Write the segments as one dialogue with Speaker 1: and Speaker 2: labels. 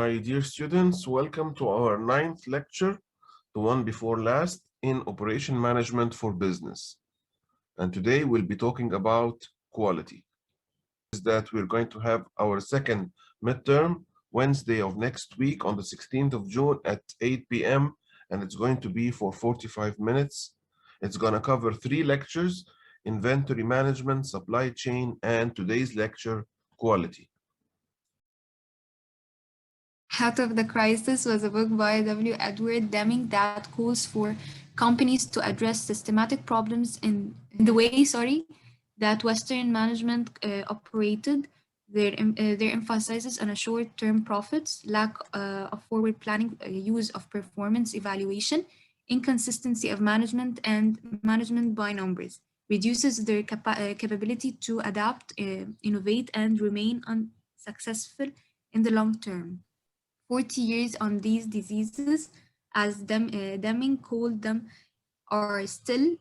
Speaker 1: My dear students, welcome to our 9th lecture, the one before last, in Operation Management for Business. And today we'll be talking about quality. Is that we're going to have our second midterm Wednesday of next week on the 16th of June at 8 p.m. and it's going to be for 45 minutes. It's going to cover 3 lectures: inventory management, supply chain, and today's lecture, quality.
Speaker 2: Out of the Crisis was a book by W. Edward Deming that calls for companies to address systematic problems in the way, that Western management operated. Their emphasizes on a short-term profits, lack of forward planning, use of performance evaluation, inconsistency of management, and management by numbers, reduces their capability to adapt, innovate, and remain unsuccessful in the long term. 40 years on these diseases, as Deming called them, are still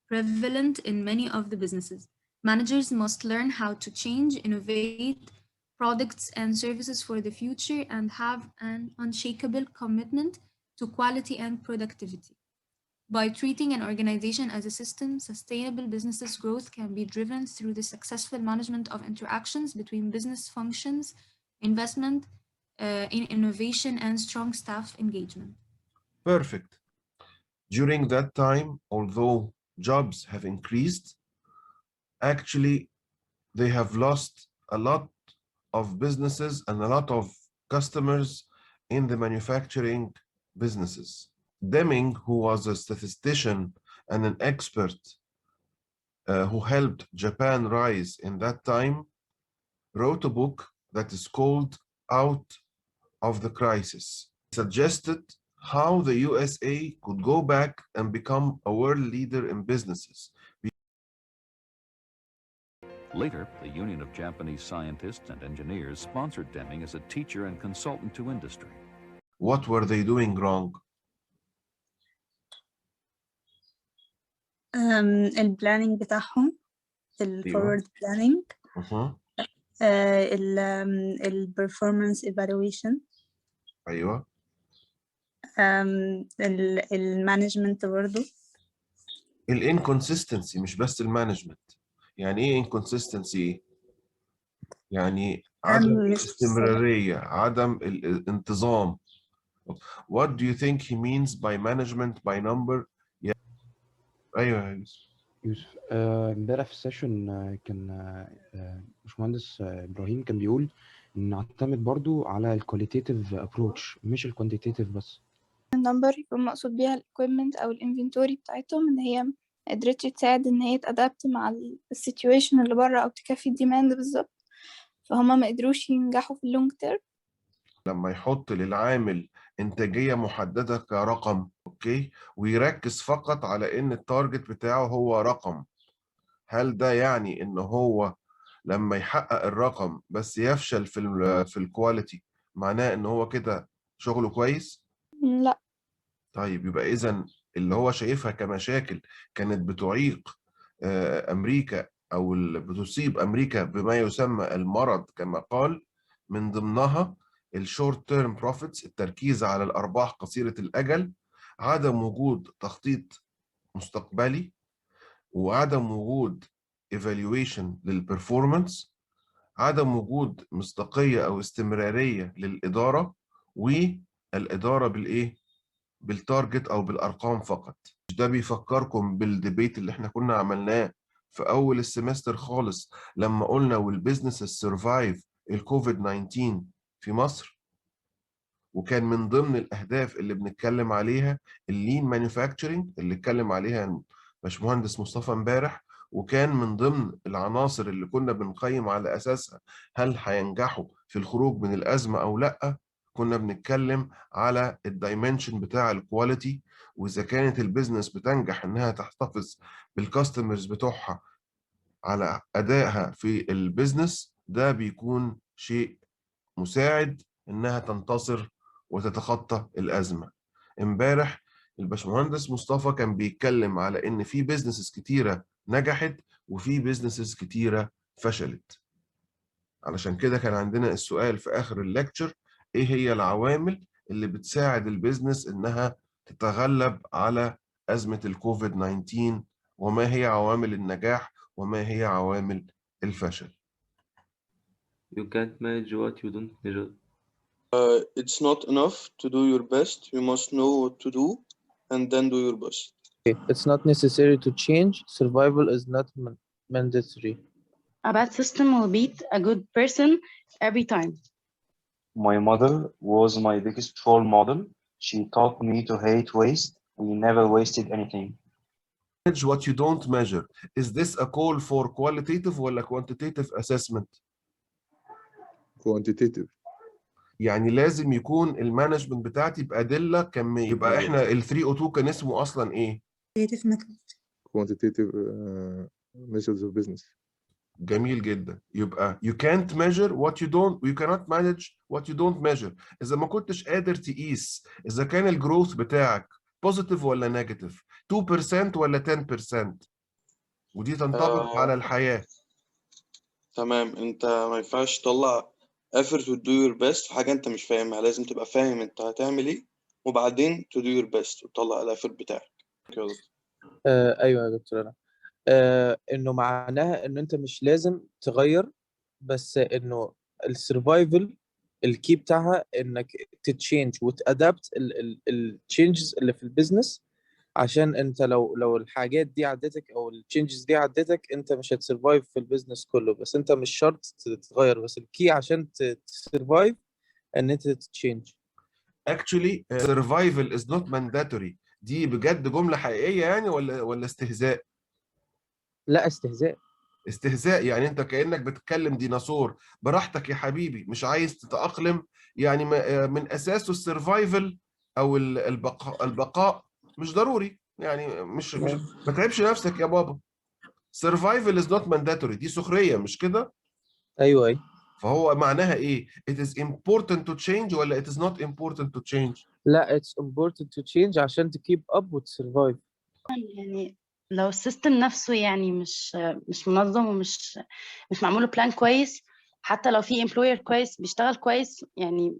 Speaker 2: prevalent in many of the businesses. Managers must learn how to change, innovate products and services for the future, and have an unshakable commitment to quality and productivity. By treating an organization as a system, sustainable businesses growth can be driven through the successful management of interactions between business functions, investment in innovation, and strong staff engagement.
Speaker 1: Perfect. During that time, although jobs have increased, actually they have lost a lot of businesses and a lot of customers in the manufacturing businesses. Deming, who was a statistician and an expert who helped Japan rise in that time, wrote a book that is called Out of the Crisis. He suggested how the USA could go back and become a world leader in businesses.
Speaker 3: Later, the Union of Japanese Scientists and Engineers sponsored Deming as a teacher and consultant to industry.
Speaker 1: What were they doing wrong?
Speaker 4: البلاننج بتاعهم، الفورورد بلاننج، البرفورمانس ايفالويشن،
Speaker 1: ايوه،
Speaker 4: المانجمنت برضه.
Speaker 1: الانكونسيستنسي مش بس المانجمنت. يعني ايه انكونسيستنسي؟ يعني عدم الاستمرارية، عدم الانتظام. What do you think he means by management by number? ايوه يا
Speaker 5: يوسف، امبارح في السيشن كان باشمهندس ابراهيم كان بيقول ان نعتمد برضو على الكواليتيتيف ابروتش مش الكوانتيتيف بس.
Speaker 6: النمبر يكون مقصود بيها الاكويبمنت او الانفنتوري بتاعتهم، ان هي قدرتش تساعد ان هي تادابت مع السيتويشن اللي بره او تكفي الديماند بالظبط، فهم ما قدروش ينجحوا في اللونج تيرم.
Speaker 1: لما يحط للعامل انتاجيه محدده كرقم، اوكي، ويركز فقط على ان التارجت بتاعه هو رقم، هل ده يعني ان هو لما يحقق الرقم بس يفشل في الكواليتي معناه ان هو كده شغله كويس؟
Speaker 6: لا.
Speaker 1: طيب يبقى اذا اللي هو شايفها كمشاكل كانت بتعيق امريكا او بتصيب امريكا بما يسمى المرض كما قال، من ضمنها الشورت تيرم بروفيتس، التركيز على الارباح قصيره الاجل، عدم وجود تخطيط مستقبلي، وعدم وجود evaluation للبرفورمانس، عدم وجود مصداقيه او استمراريه للاداره، والاداره بالايه؟ بالتارجت او بالارقام فقط. ده بيفكركم بالديبيت اللي احنا كنا عملناه في اول السمستر خالص لما قلنا والبيزنس سرفايف الكوفيد 19 في مصر، وكان من ضمن الاهداف اللي بنتكلم عليها اللين مانيفاكتشرنج اللي اتكلم عليها باشمهندس مصطفى امبارح، وكان من ضمن العناصر اللي كنا بنقيم على اساسها هل هينجحوا في الخروج من الازمه او لا. كنا بنتكلم على الدايمنشن بتاع الكواليتي، واذا كانت البيزنس بتنجح انها تحتفظ بالكاستمرز بتوعها على ادائها في البيزنس، ده بيكون شيء مساعد انها تنتصر وتتخطى الازمه. امبارح الباشمهندس مصطفى كان بيتكلم على ان في بيزنسز كتيره نجحت وفي بيزنسز كتيره فشلت. علشان كده كان عندنا السؤال في آخر الليكتشر: إيه هي العوامل اللي بتساعد البيزنس إنها تتغلب على أزمة الكوفيد 19، وما هي عوامل النجاح وما هي عوامل الفشل؟
Speaker 7: You can't manage what you don't measure.
Speaker 8: It's not enough to do your best. You must know what to do and then do your best.
Speaker 9: It's not necessary to change. Survival is not mandatory.
Speaker 10: A bad system will beat a good person every time.
Speaker 11: My mother was my biggest role model. She taught me to hate waste. We never wasted anything.
Speaker 1: Manage what you don't measure. Is this a call for qualitative ولا quantitative assessment؟
Speaker 12: quantitative.
Speaker 1: يعني لازم يكون المانجمنت بتاعتي بأدلة كمية. يبقى احنا ال 302 كان اسمه أصلا إيه؟
Speaker 12: quantitative measures of business.
Speaker 1: جميل جدا. يبقى you can't measure what you cannot manage what you don't measure. إذا ما كنتش قادر تقيس إذا كان الجروث بتاعك بوزيتيف ولا نيجاتيف، 2% ولا 10%، ودي تنطبق على الحياة.
Speaker 8: تمام. انت ما ينفعش تطلع effort to do your best في حاجة انت مش فاهمها. لازم تبقى فاهم انت هتعمل ايه وبعدين to do your best وتطلع الeffort بتاعك.
Speaker 9: ايوه يا دكتور. انا انه معناها انه انت مش لازم تغير، بس انه السرفايفل الكي بتاعها انك تتشينج وتادابت التشينجز اللي في البيزنس، عشان انت لو الحاجات دي عدتك او التشينجز دي عدتك انت مش هتسرفايف في البيزنس كله. بس انت مش شرط تتغير، بس الكي عشان تسرفايف ان انت تتشينج.
Speaker 1: Actually survival is not mandatory. دي بجد جملة حقيقية يعني ولا استهزاء؟
Speaker 9: لا استهزاء.
Speaker 1: استهزاء. يعني انت كأنك بتتكلم ديناصور. براحتك يا حبيبي، مش عايز تتأقلم. يعني من أساسه السرفايفل أو البقاء مش ضروري. يعني مش ما تعبش نفسك يا بابا. survival is not mandatory. دي سخرية مش كده؟
Speaker 9: ايوه.
Speaker 1: فهو معناها ايه؟ it is important to change ولا it is not important to change؟
Speaker 9: لا it's important to change عشان to keep up وتسرفايف.
Speaker 10: يعني لو السيستم نفسه يعني مش منظم ومش معمول له بلان كويس، حتى لو في امبلوير كويس بيشتغل كويس، يعني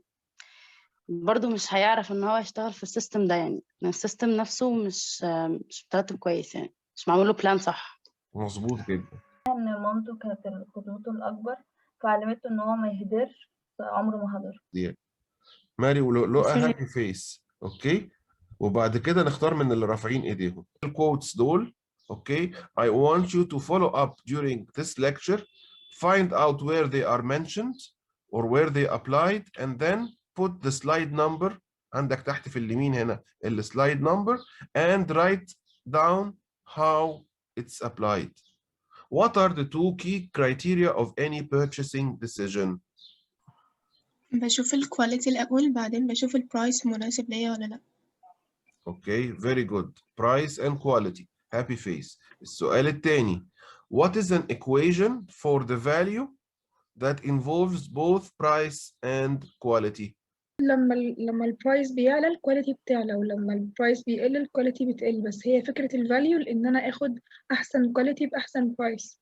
Speaker 10: برضه مش هيعرف ان هو يشتغل في السيستم ده. يعني السيستم نفسه مش مترتب كويس، يعني مش معمول له بلان صح.
Speaker 1: مظبوط جدا.
Speaker 13: ان مامته كانت قدوته الاكبر فعلمته ان هو ما يهدرش، فعمره ما هدر.
Speaker 1: ماري ولؤلؤة هابي فيس. اوكي، وبعد كده نختار من اللي رافعين ايديهم الكوتس دول. اوكي، I want you to follow up during this lecture, find out where they are mentioned or where they applied, and then put the slide number. عندك تحت في اليمين هنا السلايد number and write down how it's applied. What are the two key criteria of any purchasing decision?
Speaker 14: بشوف الكواليتي الأول، بعدين بشوف البرايس مناسب ليا ولا لأ.
Speaker 1: Okay, very good. Price and quality. Happy face. السؤال الثاني: What is an equation for the value that involves both price and quality?
Speaker 15: لما البرايس بيعلى الكواليتي بتعلى، ولما البرايس بيقل الكواليتي بتقل. بس هي فكرة الفاليو ان انا اخد احسن كواليتي باحسن برايس.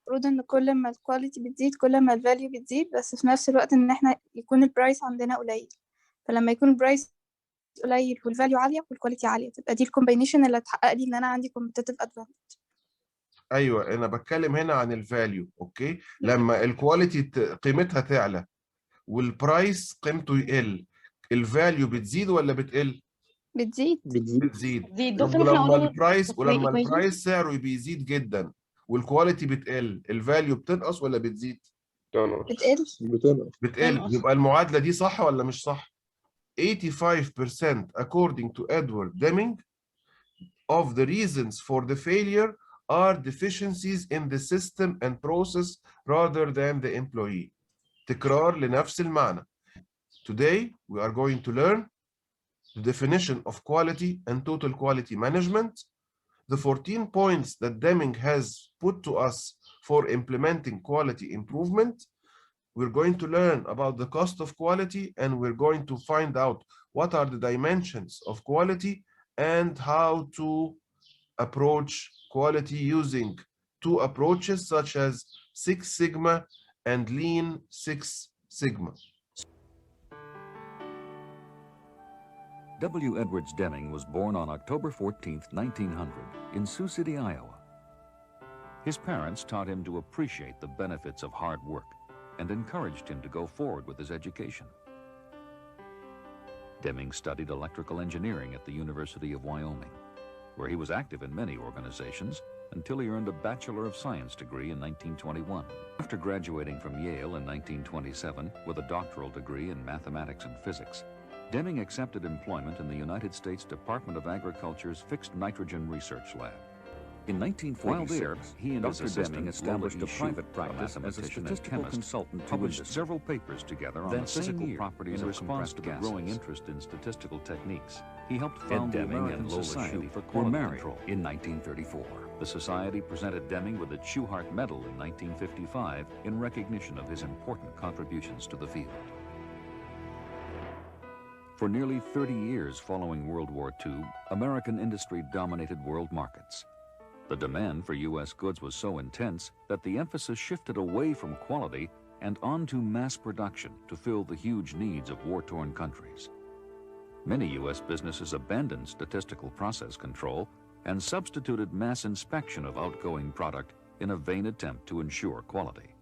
Speaker 6: المفروض ان كل ما الكواليتي بتزيد كل ما الفاليو بتزيد، بس في نفس الوقت ان احنا يكون البرايس عندنا قليل. فلما يكون البرايس قليل والفاليو عالية والكواليتي عالية، تبقى دي الكومبينيشن اللي هتحقق لي ان انا عندي competitive advantage.
Speaker 1: ايوه، انا بتكلم هنا عن الفاليو. اوكي، لما الكواليتي قيمتها تعلى والبرايس قيمته يقل، الفاليو بتزيد ولا بتقل؟
Speaker 6: بتزيد.
Speaker 1: بتزيد. ولما البرايس سعره بيزيد جدا والكواليتي بتقل، الفاليو بتنقص ولا بتزيد؟ بتقل. يبقى المعادلة دي صح ولا مش صح؟ 85% according to Edward Deming of the reasons for the failure are deficiencies in the system and process rather than the employee. تكرار لنفس المعنى. Today we are going to learn the definition of quality and total quality management, the 14 points that Deming has put to us for implementing quality improvement. We're going to learn about the cost of quality, and we're going to find out what are the dimensions of quality and how to approach quality using two approaches such as Six Sigma and Lean Six Sigma.
Speaker 3: W. Edwards Deming was born on October 14, 1900, in Sioux City, Iowa. His parents taught him to appreciate the benefits of hard work and encouraged him to go forward with his education. Deming studied electrical engineering at the University of Wyoming, where he was active in many organizations until he earned a Bachelor of Science degree in 1921. After graduating from Yale in 1927 with a doctoral degree in mathematics and physics, Deming accepted employment in the United States Department of Agriculture's Fixed Nitrogen Research Lab. In 1946, he and Dr. Deming established a private practice as a statistical consultant, published several papers together on the physical properties of compressed gases. In response to the growing interest in statistical techniques, he helped found the American Society for Quality Control in 1934. The society presented Deming with the Schuhart Medal in 1955 in recognition of his important contributions to the field. For nearly 30 years following World War II, American industry dominated world markets. The demand for U.S. goods was so intense that the emphasis shifted away from quality and onto mass production to fill the huge needs of war-torn countries. Many U.S. businesses abandoned statistical process control and substituted mass inspection of outgoing product in a vain attempt to ensure quality.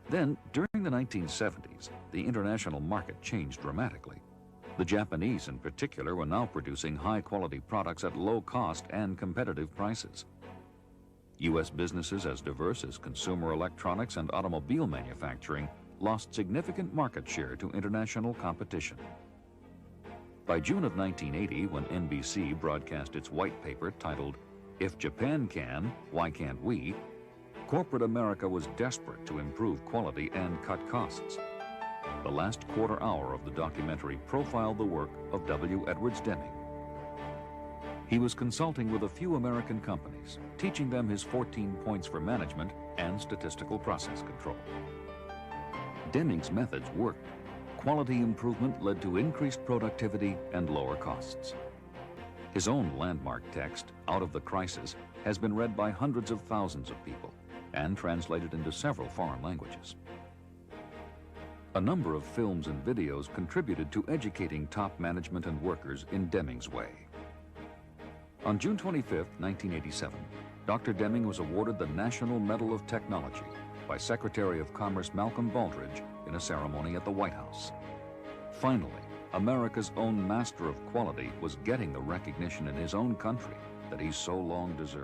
Speaker 3: Then, during the 1970s, the international market changed dramatically. The Japanese, in particular, were now producing high-quality products at low cost and competitive prices. U.S. businesses as diverse as consumer electronics and automobile manufacturing lost significant market share to international competition. By June of 1980, when NBC broadcast its white paper titled, "If Japan Can, Why Can't We?" corporate America was desperate to improve quality and cut costs. The last quarter hour of the documentary profiled the work of W. Edwards Deming. He was consulting with a few American companies, teaching them his 14 points for management and statistical process control. Deming's methods worked. Quality improvement led to increased productivity and lower costs. His own landmark text, Out of the Crisis, has been read by hundreds of thousands of people and translated into several foreign languages. A number of films and videos contributed to educating top management and workers in Deming's way. On June 25, 1987, Dr. Deming was awarded the National Medal of Technology by Secretary of Commerce Malcolm Baldrige in a ceremony at the White House. Finally, America's own master of quality was getting the recognition in his own country that he so long deserved.